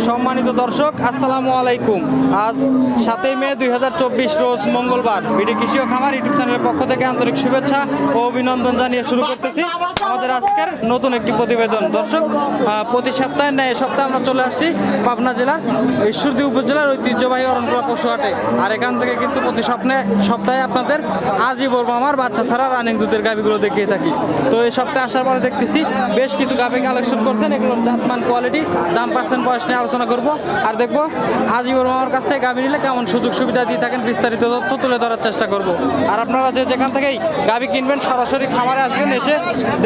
সম্মানিত দর্শক, আসসালামু আলাইকুম। আজ 7 মে 2024 রোজ মঙ্গলবার। বিডি কৃষি ও খামার ইউটিউব চ্যানেলের পক্ষ থেকে আন্তরিক শুভেচ্ছা ও অভিনন্দন জানিয়ে শুরু করতেছি আমাদের আজকের নতুন একটি প্রতিবেদন। দর্শক, প্রতি সপ্তাহে ন্যায় সপ্তাহে আমরা চলে আসছি পাবনা জেলার ঈশ্বরদী উপজেলার ঐতিহ্যবাহী অরণকুলা পশু হাটে। আর এখান থেকে কিন্তু প্রতি সপ্তাহে আপনাদের আজিবর মামার বাচ্চা ছাড়া রানিং দুধের গাভিগুলো দেখিয়ে থাকি। তো এই সপ্তাহে আসার পরে দেখতেছি বেশ কিছু গাভি কালেকশন করছেন। এগুলোর জাতমান, কোয়ালিটি, দাম, পার্সেন্ট, বয়স নিয়ে আলোচনা করব। আর দেখবো আজিবর মামার কাছ থেকে গাভি নিলে কেমন সুযোগ সুবিধা দিয়ে থাকেন, বিস্তারিত তথ্য তুলে ধরার চেষ্টা করব। আর আপনারা যেখান থেকেই গাভি কিনবেন সরাসরি খামারে আসবেন, এসে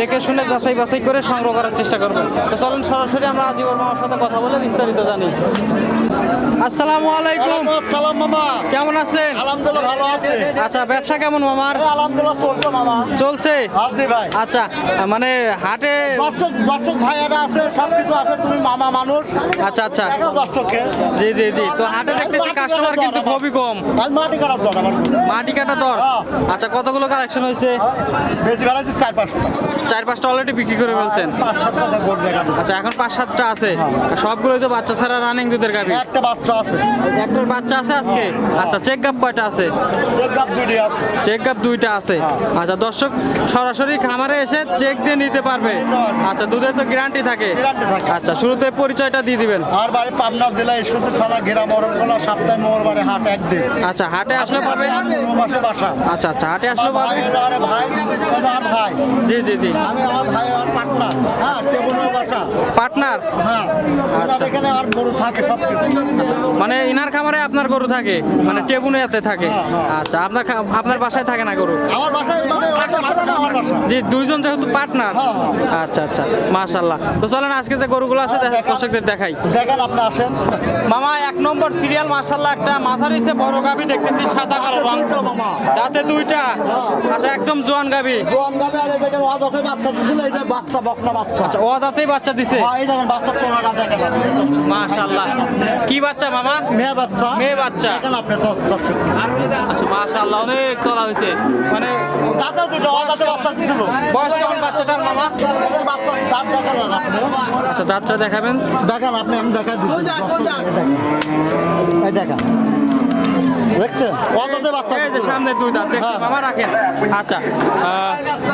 দেখে শুনে যাচাই বাছাই করে সংগ্রহ করার চেষ্টা করবেন। তো চলুন সরাসরি আমরা আজিবর মামার সাথে কথা বলে বিস্তারিত জানি। আসসালামু আলাইকুম। সালাম মামা, কেমন আছেন? আলহামদুলিল্লাহ ভালো আছে। আচ্ছা, ব্যবসা কেমন মামার? আলহামদুলিল্লাহ চলছে মামা। চলছে? জি ভাই। আচ্ছা, মানে হাটে দর্শক ভাইয়ারা আছে, সবকিছু আছে, তুমি মামা মানুষ। আচ্ছা আচ্ছা, দেখো দর্শককে। জি জি জি। তো হাটে দেখতেছি কাস্টমার কিন্তু খুবই কম। আজ মাটি কাটার দর আমার মাটি কাটা দর? আচ্ছা, কতগুলো কালেকশন হয়েছে? বেশি বেলা 4-5টা। 4-5টা অলরেডি বিক্রি করে ফেলছেন? 5-7টা ভোট দেখাবো। আচ্ছা, এখন 5-7টা আছে। সবগুলোই তো বাচ্চা ছাড়া রানিং দুধের গাভি? একটা বাচ্চা আছে। একটার বাচ্চা আছে আজকে? আচ্ছা, চেক গাপ কয়টা আছে? চেক গাপ 2টি আছে। চেক গাপ 2টা আছে। আচ্ছা, দর্শক সরাসরি খামারে এসে চেক দিয়ে নিতে পারবে? আচ্ছা, দুধের তো গ্যারান্টি থাকে? গ্যারান্টি থাকে। আচ্ছা, শুরুতে পরিচয়টা দিয়ে দিবেন। আর বাড়ি পাবনা জেলায় ঈশ্বরদী থানা গ্রাম অরণকুলা, সপ্তাহে মঙ্গলবারে হাট একদিন। আচ্ছা, হাটে আসলে পাবে? মাসে বাসা। আচ্ছা আচ্ছা, হাটে আসলে পাবে? আরে ভাই, আমার ভাই। জি জি জি। আমি আমার ভাই আর পার্টনার। হ্যাঁ, টেবুলের বাসা। পার্টনার? হ্যাঁ, আচ্ছা। এখানে আর গরু থাকে সব কিছু। মানে ইনার খামারে আপনার গরু থাকে, মানে টেবুনিয়াতে থাকে? আচ্ছা, আপনার বাসায় থাকে না গরু? আমার বাসায় মানে আমার বাসা। জি, দুইজন যেহেতু পার্টনার। আচ্ছা আচ্ছা, মাশাআল্লাহ। তো চলেন আজকে যে গরুগুলো আছে দর্শকদের দেখাই। দেখেন, আপনি আসেন মামা, 1 নম্বর সিরিয়াল মাশাআল্লাহ একটা মাঝারিছে বড় গাবি দেখতেছি, সাদা কালো রং। মামা। দাঁতে 2টা? আচ্ছা, একদম জোয়ান গাবি। জোয়ান গাবে, আরে দেখেন ওয়াদাতে বাচ্চা দিছিল, এটা বাচ্চা বকনা বাচ্চা। আচ্ছা, ও দাঁতেই বাচ্চা দিছে? হ্যাঁ, এই দেখেন বাচ্চা তোলাটা দেখেন আপনি। মাশাআল্লাহ। কি বাচ্চা মামা? মেয়ে বাচ্চা। মেয়ে বাচ্চা? দেখেন আপনি দর্শক। আচ্ছা, মাশাআল্লাহ, অনেক তোলা হয়েছে। মানে দাঁতে দুটো ওয়াদাতে বাচ্চা দিছিল। বয়স কেমন বাচ্চাটার মামা? এদের বাচ্চা দাঁত দেখান আপনি। আচ্ছা, দাঁতটা দেখাবেন? দেখেন আপনি, আমি দেখাই দিচ্ছি। এই দেখেন, দেখছেন ওয়াদাতে বাচ্চা এই যে দিছিল। সামনে 2 দাঁত দেখছি হ্যাঁ। মামা, রাখেন। আচ্ছা,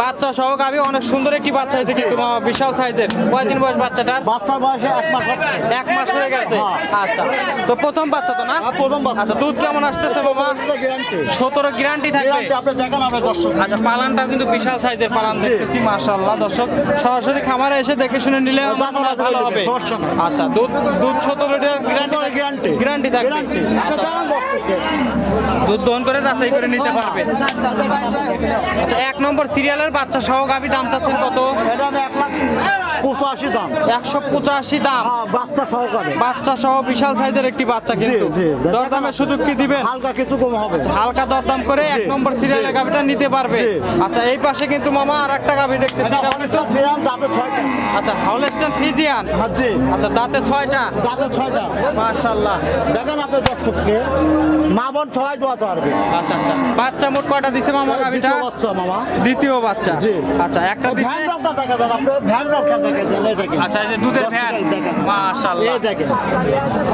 বাচ্চা সহ গাবি অনেক সুন্দর একটি বাচ্চা হয়েছে কিন্তু মামা, বিশাল সাইজের। কয়দিন বয়স বাচ্চাটার? বাচ্চার বয়সে 1 মাস হচ্ছে। 1 মাস হয়ে গেছে? হ্যাঁ। আচ্ছা, তো প্রথম বাচ্চা তো না? হ্যাঁ, প্রথম বাচ্চা। আচ্ছা, দুধ কেমন আসতেছে মামা? গ্যারান্টি। 17 গ্যারান্টি থাকবে? গ্যারান্টি আপনি দেখেন আপনি দর্শক। আচ্ছা, পালানটাও কিন্তু বিশাল সাইজের পালান দেখতেছি, মাশাআল্লাহ। দর্শক সরাসরি খামারে এসে দেখে শুনে নিলে আমার মনে হয় ভালো হবে। সমস্যা নেই। আচ্ছা, দুধ 17 লিটার গ্যারান্টি। গ্যারান্টি থাকবে? গ্যারান্টি। আপনি আচ্ছা, দেখেন দর্শককে। দুধ দহন করে যাচাই করে নিতে পারবে। আচ্ছা, 1 নম্বর সিরিয়ালের বাচ্চা সহ গাভি দাম চাচ্ছেন কত? এটা আমি 1,85,000 দাম। 185 দাম? হ্যাঁ, বাচ্চা সহকারে। বাচ্চা সহ বিশাল সাইজের একটি বাচ্চা কিন্তু। জি, জি। দরদামের সুযোগ কি দিবেন? হালকা কিছু কম হবে। হালকা দরদাম করে 1 নম্বর সিরিয়ালের গাভিটা নিতে পারবে? জি। আচ্ছা, এই পাশে কিন্তু মামা আর একটা গাভি দেখতেছি, এটা কিন্তু ফিরান দাঁতে 6টা। আচ্ছা, হলস্টাইন ফ্রিজিয়ান? হ্যাঁ, জি। আচ্ছা, দাঁতে 6টা? দাঁতে 6টা। মাশাআল্লাহ। দেখেন আপনি দর্শককে, মা বোন সবাই দোয়াতে পারবে। আচ্ছা আচ্ছা, বাচ্চা মোট কয়টা দিছে মামা গাভিটা? দ্বিতীয় বাচ্চা মামা। দ্বিতীয় বাচ্চা? জি। আচ্ছা, একটা দিছে। ভ্যান রকটা দেখা যান আপনি, ভ্যান রকটা দেখে দেন, এই দেখেন। আচ্ছা, এই যে দুধের ভ্যান? দেখেন। মাশাআল্লাহ। এই দেখেন,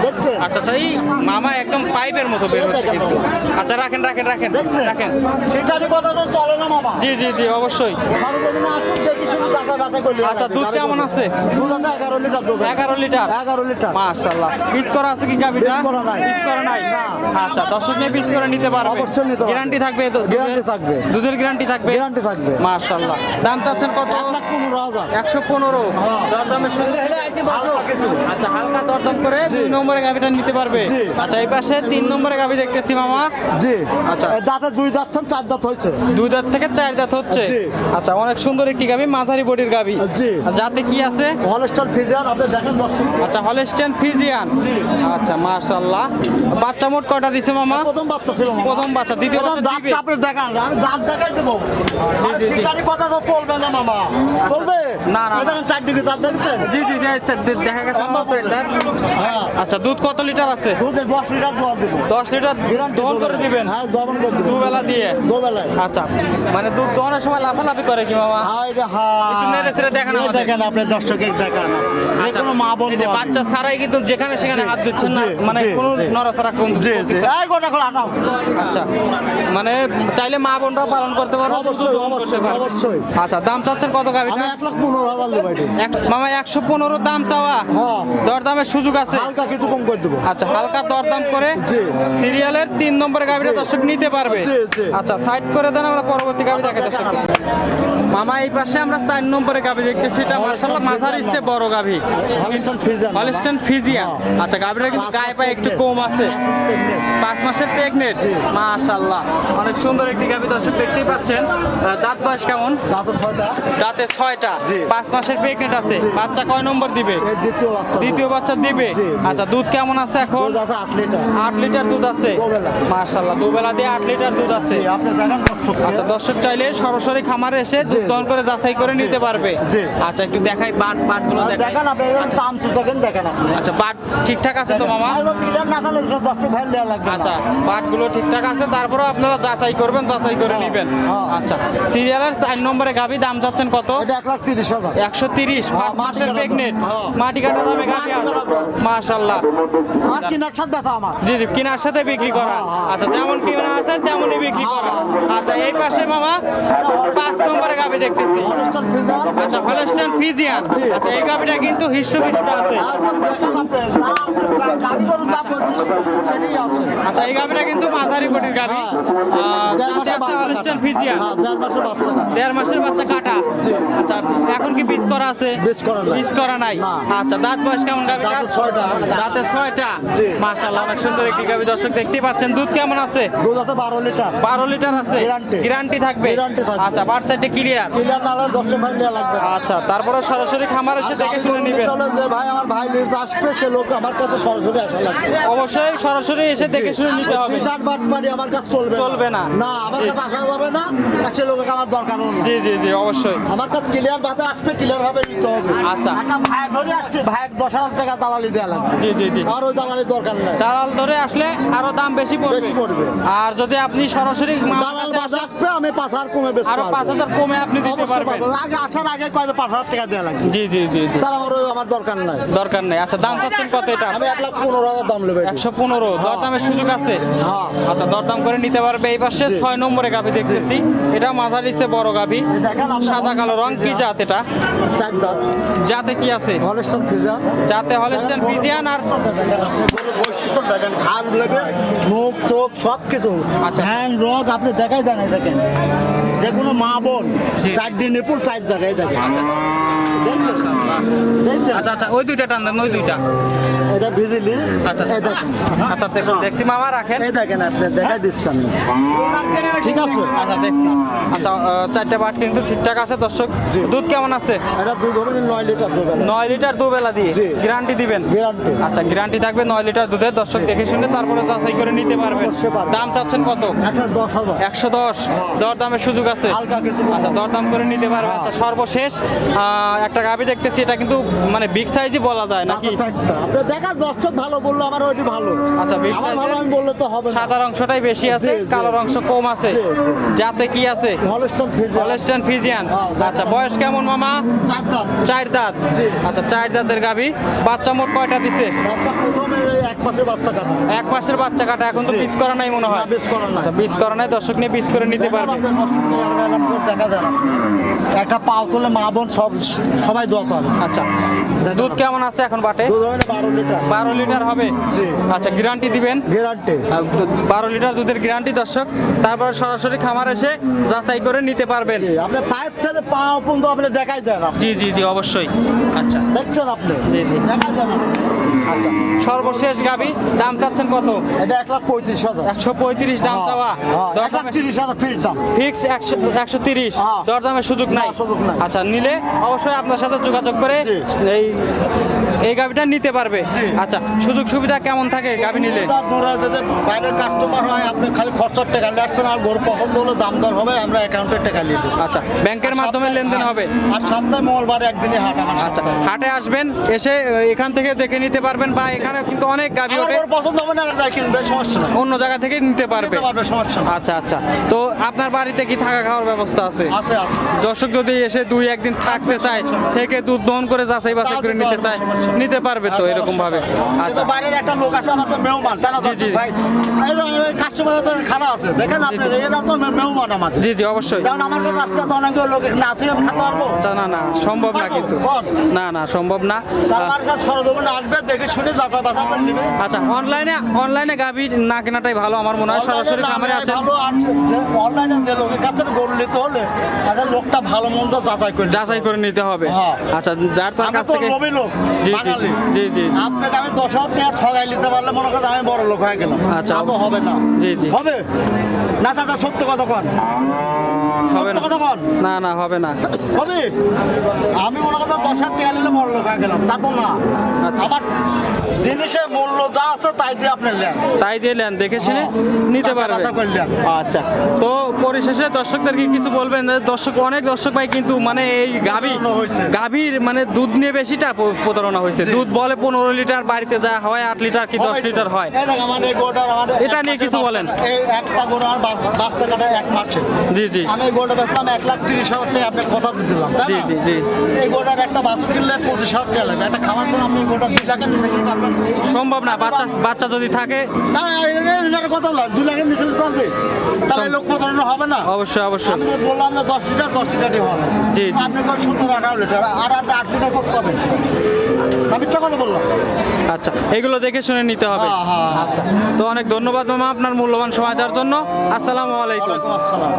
দেখছেন? আচ্ছা আচ্ছা, এই মামা একদম পাইপের মতো বের হচ্ছে কিন্তু। আচ্ছা, রাখেন রাখেন রাখেন দেখছেন? রাখেন। সেটারই কথা তো চলে না মামা। জি জি জি, অবশ্যই। ভালো করে না আসুন, দেখি শুধু যাচাই বাছাই করলে হবে। আচ্ছা, দুধ কেমন আছে? দুধ আছে 11 লিটার দুধ। 11 লিটার? 11 লিটার। মাশাআল্লাহ। বীজ করা আছে কি গাভিটা? বীজ করা নাই। বীজ করা নাই? না। আচ্ছা, দর্শক নিয়ে বীজ করে নিতে পারবে? অবশ্যই নিতে পারবে। গ্যারান্টি থাকবে তো? গ্যারান্টি থাকবে। দুধের গ্যারান্টি থাকবে? গ্যারান্টি থাকবে। মাশাআল্লাহ। দাম চাচ্ছেন কত? 1,15,000। 115? হ্যাঁ। দরদামের সুযোগ? হালকা কিছু। আচ্ছা, হালকা দরদাম করে 2 নম্বরে গাভিটা নিতে পারবে? জি। আচ্ছা, এই পাশে 3 নম্বরে গাভি দেখতেছি মামা। জি। আচ্ছা। এই দাঁতে 2 দাঁত, 4 দাঁত হয়েছে। 2 দাঁত থেকে 4 দাঁত হচ্ছে? জি। আচ্ছা, অনেক সুন্দর একটি গাভি, মাঝারি বডির গাভি। জি। যাতে কি আছে? হলস্টাইন ফ্রিজিয়ান, আপনি দেখেন দর্শক। আচ্ছা, হলস্টাইন ফ্রিজিয়ান? জি। আচ্ছা, মাশাআল্লাহ। বাচ্চা মোট কয়টা দিছে মামা? প্রথম বাচ্চা ছিল মামা। প্রথম বাচ্চা, দ্বিতীয় বাচ্চা দাঁত দিবে? আপনি দেখান, আমি দাঁত দেখাই দেবো। জি, জি। সেটারই কথা তো চলবে না মামা। চলবে? না, না, এই দেখেন 4 দিকে দাঁত দেখছেন? জি জি জি, আচ্ছা, দেখা গেছে আমার তো এটা। হ্যাঁ। আচ্ছা, দুধ কত লিটার আছে? দুধে 10 লিটার দোয়া দেবো। 10 লিটার গ্যারান্টি দহন করে দিবেন? হ্যাঁ, দহন করে দেবো। দুবেলা দিয়ে? দুবেলায়। আচ্ছা, মানে দুধ দহনের সময় লাফালাফি করে কি মামা? একটু নেড়ে চেড়ে দেখান আমাদের। দেখেন আপনি দর্শকের দেখান আপনি। যে কোনো মা বোন এই যে বাচ্চা ছাড়াই কিন্তু যেখানে সেখানে হাত দিচ্ছেন না, জি, মানে জি, কোনো জি। নড়াচড়া জি জি এই গোটা খোলা আটাও। আচ্ছা, মানে চাইলে মা বোনরা পালন করতে পারবে? অবশ্যই, দহন করতে অবশ্যই, পারবে। অবশ্যই। আচ্ছা, দাম চাচ্ছেন কত গাভিটা? আমি 1,15,000 দেবো এটা। মামা 115 দাম চাওয়া? হ্যাঁ। দরদামের সুযোগ আছে? হালকা কিছু কম করে দেবো। আচ্ছা, হালকা দরদাম করে জি। সিরিয়ালের 3 নম্বরের গাভিটা জি। দর্শক নিতে পারবে। জি, জি। আচ্ছা, সাইড করে দেন, আমরা পরবর্তী গাভি দেখে দর্শক। মামা এই পাশে আমরা 4 নম্বরের গাভি দেখতেছি, এটা মাশাআল্লাহ মাঝার ইচ্ছে বড় গাভি, হলিস্টান ফ্রিজিয়ান। Holstein Friesian. হ্যাঁ। আচ্ছা, গাভিটা কিন্তু গায়ে পায়ে একটু কম আছে, 5 মাসের প্রেগনেন্ট। জি। মাশাআল্লাহ, অনেক সুন্দর একটি গাভি দর্শক দেখতেই পাচ্ছেন। দাঁত বয়স কেমন? দাঁতের 6টা। দাঁতে 6টা, জি। 5 মাসের প্রেগনেন্ট আছে। জি। বাচ্চা কয় নম্বর দিবে? এই দ্বিতীয় বাচ্চা। দ্বিতীয় বাচ্চা দিবে। জি, জি। আচ্ছা, দুধ কেমন আছে এখন? দুধ আছে 8 লিটার। 8 লিটার দুধ আছে। দুবেলা। মাশাআল্লাহ, দুবেলা দিয়ে 8 লিটার দুধ আছে। জি, আপনি দেখেন দর্শক। আচ্ছা, দর্শক চাইলে সরাসরি খামারে এসে দুধ দহন করে যাচাই করে নিতে পারবে। জি। আচ্ছা, একটু দেখাই বাটগুলো দেখাই। দেখেন আপনি চামচু দেখেন আপনি। আচ্ছা, বাট ঠিকঠাক আছে তো মামা? ক্লিয়ার না থাকলে দর্শক ভাই দেওয়া লাগবে না। আচ্ছা, বাটগুলো ঠিকঠাক আছে, তারপরেও আপনারা যাচাই করবেন, যাচাই করে নেবেন। হ্যাঁ। আচ্ছা, সিরিয়ালের 4 নম্বরে গাভি দাম যাচ্ছেন কত? এটা 1,30,000। 130, 5 হ্যাঁ, মাটি মাসের কাটা প্রেগনেন্ট। দাম। হ্যাঁ। মাটি কাটা দামে গাভি আছে। মাশাআল্লাহ। আমার কিনার সাথে বেচা আমার। জি জি, কেনার সাথে বিক্রি করা। হ্যাঁ, হ্যাঁ। আচ্ছা, যেমন কেনা আছে তেমনই বিক্রি করা। আচ্ছা, এই পাশে মামা 5 নম্বরে গাভি দেখতেছি। হলিস্টান ফ্রিজিয়ান। আচ্ছা, হলস্টাইন ফ্রিজিয়ান। জি। আচ্ছা, এই গাভিটা কিন্তু হৃষ্টপুষ্ট আছে। একদম দেখেন আপনি। না, গাড়ি গরু যা বলছি, সেটাই আছে। আচ্ছা, এই গাভিটা কিন্তু মাঝারি কোটির গাভি। হ্যাঁ। দেড় তাতে মাসের আছে বাচ্চা হলস্টাইন কাটা। ফ্রিজিয়ান। হ্যাঁ, 1.5 মাসের বাচ্চা কাটা। 1.5 মাসের বাচ্চা কাটা। জি। আচ্ছা, এখন কি বীজ করা আছে? বীজ করা নাই। বীজ করা নাই। না। আচ্ছা, দাঁত বয়স কেমন গাভিটা? দাঁতে 6টা। দাঁতে 6টা। জি। মাশাআল্লাহ, অনেক সুন্দর একটি গাভি দর্শক দেখতেই পাচ্ছেন। দুধ কেমন আছে? দুধ আছে 12 লিটার। 12 লিটার আছে। Guarantee। গ্যারান্টি থাকবে? Guarantee থাকবে। আচ্ছা, বাট সাইডে ক্লিয়ার। ক্লিয়ার না হলে দর্শক ভাই দেওয়া লাগবে না। আচ্ছা, তারপরে সরাসরি খামার এসে দেখে শুনে নেবেন। তাহলে যে ভাই আমার ভাই নিতে আসবে সে লোক আমার কাছে সরাসরি আসা লাগবে। অবশ্যই সরাসরি এসে দেখে শুনে নিতে হবে। সিটার বাট পারি আমার কাছে চলবে চলবে না। না আমার কাছে আসা যাবে না, আর সে লোককে আমার দরকারও না। জি জি জি, অবশ্যই। আমার কাছে ক্লিয়ার ভাবে আসবে, ক্লিয়ার ভাবে নিতে হবে। আচ্ছা। একটা ভাই ধরে আসছে, ভাই 10,000 টাকা দালালি দেওয়া লাগবে। জি জি জি, আর ওই দালালির দরকার নেই। দালাল ধরে আসলে আরো দাম বেশি বেশি পড়বে। আর যদি আপনি সরাসরি আমার দালাল কাছে বাসে আসেন, আসবে, আমি 5,000 কমে বেশি আরো 5,000 কমে আপনি দিতে অবশ্যই পারবেন। পাবো। আগে আসার আগে কয়টা 5,000 টাকা দেওয়া লাগবে। জি জি জি জি, তাহলে আমার ওই আমার দরকার নাই। দরকার নেই। আচ্ছা, দাম চাচ্ছেন কত এটা? আমি 1,15,000 দাম নেবো। 115। দরদামের সুযোগ আছে? হ্যাঁ। আচ্ছা, দরদাম করে নিতে পারবে। এই পাশে 6 নম্বরে গাভি দেখতেছি, এটা মাঝারি সে বড় গাভি, দেখেন আপনি সাদা কালো রং। কি জাত এটা? 4 দাঁত। জাতে কি আছে? হলিস্টান ফ্রিজিয়ান। জাতে হলস্টাইন ফ্রিজিয়ান। আর বৈশিষ্ট্য দেখেন, ঘাড় লেগে মুখ চোখ সব কিছু, আচ্ছা। হ্যান্ড রগ আপনি দেখাই দেন। এই দেখেন, যে কোনো মা বোন জি। 4 দিন নিপুল 4 জায়গায় দেখেন। দেখছেন? দেখছেন? আচ্ছা আচ্ছা, ওই দুইটা টান দেন, ওই দুইটা। এটা ভিজিলি। আচ্ছা এই দেখেন। আচ্ছা, দেখছি মামা, রাখেন। এই দেখেন আপনি দেখাই দিচ্ছি আমি। ঠিক আছে। আচ্ছা, দেখছি। আচ্ছা, 4টা বাট কিন্তু ঠিকঠাক আছে দর্শক। জি। দুধ কেমন আছে? এটা দুধ হবে 9 লিটার দুধ হবে। 9 লিটার দুবেলা দিয়ে জি। গ্যারান্টি দিবেন? গ্যারান্টি। আচ্ছা, গ্যারান্টি থাকবে 9 লিটার দুধের। দর্শক দেখে শুনে তারপরে যাচাই করে নিতে পারবেন। অবশ্যই পারবেন। দাম চাচ্ছেন কত? 1,10,000। 110। দরদামের সুযোগ আছে? হালকা কিছু। আচ্ছা, দরদাম করে নিতে পারবে। আচ্ছা, সর্বশেষ একটা গাভি দেখতেছি, এটা কিন্তু মানে বিগ সাইজই বলা যায় নাকি? আপনি দেখার দর্শক ভালো বললো আমার ওইটি ভালো। আচ্ছা, বিগ আমার সাইজের ভালো আমি বললে তো হবে না। সাদার অংশটাই বেশি আছে, জি, জি। কালোর অংশ কম আছে। জি, জি। যাতে কি আছে? হলিস্টান ফ্রিজিয়ান। Holstein Friesian. হ্যাঁ, আচ্ছা, বয়স কেমন মামা? 4 দাঁত। 4 দাঁত। জি। আচ্ছা, 4 দাঁতের গাভি। বাচ্চা মোট কয়টা দিছে? বাচ্চা প্রথমে 1 মাসের বাচ্চা কাটা। 1 মাসের বাচ্চা কাটা। এখন তো জি। পিস করা নাই মনে হয়। না, বেশ করা নাই। আচ্ছা, পিস করা নাই, দর্শক নিয়ে পিস করে নিতে পারবে। আপনি দর্শক নিয়ে আমরা এরকম করে দেখা যায় না। একটা পাও তুলে মা বোন সবাই দোয়া করে। আচ্ছা, দুধ কেমন আছে এখন বাটে? দুধ হবে 12 লিটার। 12 লিটার হবে? জি। আচ্ছা, গ্যারান্টি দিবেন? গ্যারান্টি। 12 লিটার দুধের গ্যারান্টি দর্শক। তারপর সরাসরি খামার এসে যাচাই করে নিতে পারবেন। আপনি পাইপ থেকে পাও পর্যন্ত আপনি দেখাই দেন। জি জি জি, অবশ্যই। আচ্ছা দেখছেন আপনি? জি জি। দেখাই দেন আপনি। আচ্ছা, সর্বশেষ গাভি দাম চাচ্ছেন কত? এটা 1,35,000। 135 দাম চাওয়া। দরদামের 1,30,000 ফিস দাম। ফিক্স 130। হ্যাঁ। দরদামের সুযোগ নাই? না, সুযোগ নাই। আচ্ছা, নিলে অবশ্যই আপনার সাথে যোগাযোগ করে জি। এই এই গাভিটা নিতে পারবে। আচ্ছা, সুযোগ সুবিধা কেমন থাকে গাভি নিলে? দূরে যদি বাইরের কাস্টমার হয় আপনি খালি খরচার টাকা নিয়ে আসবেন, আর গরু পছন্দ হলে দাম দর হবে, আমরা অ্যাকাউন্টের টাকা নিয়ে দেবো। আচ্ছা, ব্যাংকের মাধ্যমে লেনদেন হবে। আর সপ্তাহে মঙ্গলবার একদিনই হাট আমার। আচ্ছা, হাটে আসবেন, এসে এখান থেকে দেখে নিতে পারবেন, বা এখানে কিন্তু অনেক গাভি আমার ওঠে, গরু পছন্দ হবে না, আর যাই কিনবে সমস্যা নাই, অন্য জায়গা থেকে নিতে পারবে। নিতে পারবে, সমস্যা নাই। আচ্ছা আচ্ছা, তো আপনার বাড়িতে কি থাকা খাওয়ার ব্যবস্থা আছে? আছে আছে। দর্শক যদি এসে 2-1 দিন থাকতে চায়, থেকে দুধ দহন করে যাচাই বাছাই করে নিতে চায়, নিতে পারবে তো এরকম ভাবে? আচ্ছা, বাইরের একটা লোক আসে আমার তো মেহমান, তাই না? জি, জি। ভাই কাস্টমার তো খারাপ আছে, দেখেন আপনি, এরা তো মেহমান আমাদের। জি জি, অবশ্যই। যেমন আমার কাছে আসলে তো অনেক লোক না, তুই আমি খেতে পারবো? আচ্ছা, না না, সম্ভব না কিন্তু, কম। না সম্ভব না। আমার কাছে সরজমিনে আসবে, দেখে শুনে যাচাই বাছাই করে নেবে। আচ্ছা, অনলাইনে গাভি না কেনাটাই ভালো আমার মনে হয়, সরাসরি খামারে আসেন। ভালো আছে, অনলাইনে যে লোকের কাছে গরু নিতে হলে আগে লোকটা ভালো মন্দ যাচাই করে নিতে হবে। হ্যাঁ। আচ্ছা, যার তার কাছ থেকে লোভী লোক, জি, জি, বাঙালি। জি, জি। আপনাকে আমি 10,000 টাকা ঠগাই নিতে পারলে মনে করেন আমি বড় লোক হয়ে গেলাম। আচ্ছা। তা তো হবে না। জি, জি। হবে না চাচা, সত্য কথা কন, হবে সত্য না, কথা কন, না হবে না। হবে। আমি মনে করেন 10,000 টাকা নিলে বড় লোক হয়ে গেলাম, তা তো না। আচ্ছা। আমার জিনিসের মূল্য যা আছে তাই দিয়ে আপনি নেন, তাই দিয়ে নেন, দেখে শুনে নিতে পারবে। যাচাই করলেন। আচ্ছা, তো পরিশেষে দর্শকদেরকে কিছু বলবেন? অনেক দর্শক ভাই কিন্তু মানে এই প্রতারণা হয়েছে। গাভীর মানে দুধ নিয়ে বেশিটা প্রতারণা হয়েছে। জি। দুধ বলে 15 লিটার, বাড়িতে যা হয় 8 লিটার কি 10 লিটার হয়। এই দেখ আমার এই গরুটার এটা নিয়ে কিছু বলেন। এই একটা গরু আমার বাচ্চা কাটা 1 মাসে। জি জি আমি এই গরুটা বেচলাম 1,30,000 টাকা, আপনি কথা দিয়ে দিলাম, তাই জি না? জি জি। এই গরুটার একটা বাছুর কিনলে 25,000 টাকা লাগবে, একটা খাবার জন্য আপনি গরুটা 2 লাখের নিচে কিনতে পারবেন? সম্ভব না, বাচ্চা যদি থাকে। না, এটার কথা বললাম 2 লাখের নিচে নিতে পারবে, তাহলে লোক প্রতারণা হবে না। অবশ্যই। আমি তো বললাম যে 10 লিটারই হবে। জি, জি। আপনি 17-18 লিটার আর 8 লিটার করতে পারবেন। আমি মিথ্যা কথা বললাম। আচ্ছা, এগুলো দেখে শুনে নিতে হবে। হ্যাঁ। আচ্ছা, তো অনেক ধন্যবাদ মামা আপনার মূল্যবান সময় দেওয়ার জন্য। আসসালামু আলাইকুম। ওয়ালাইকুম আসসালাম।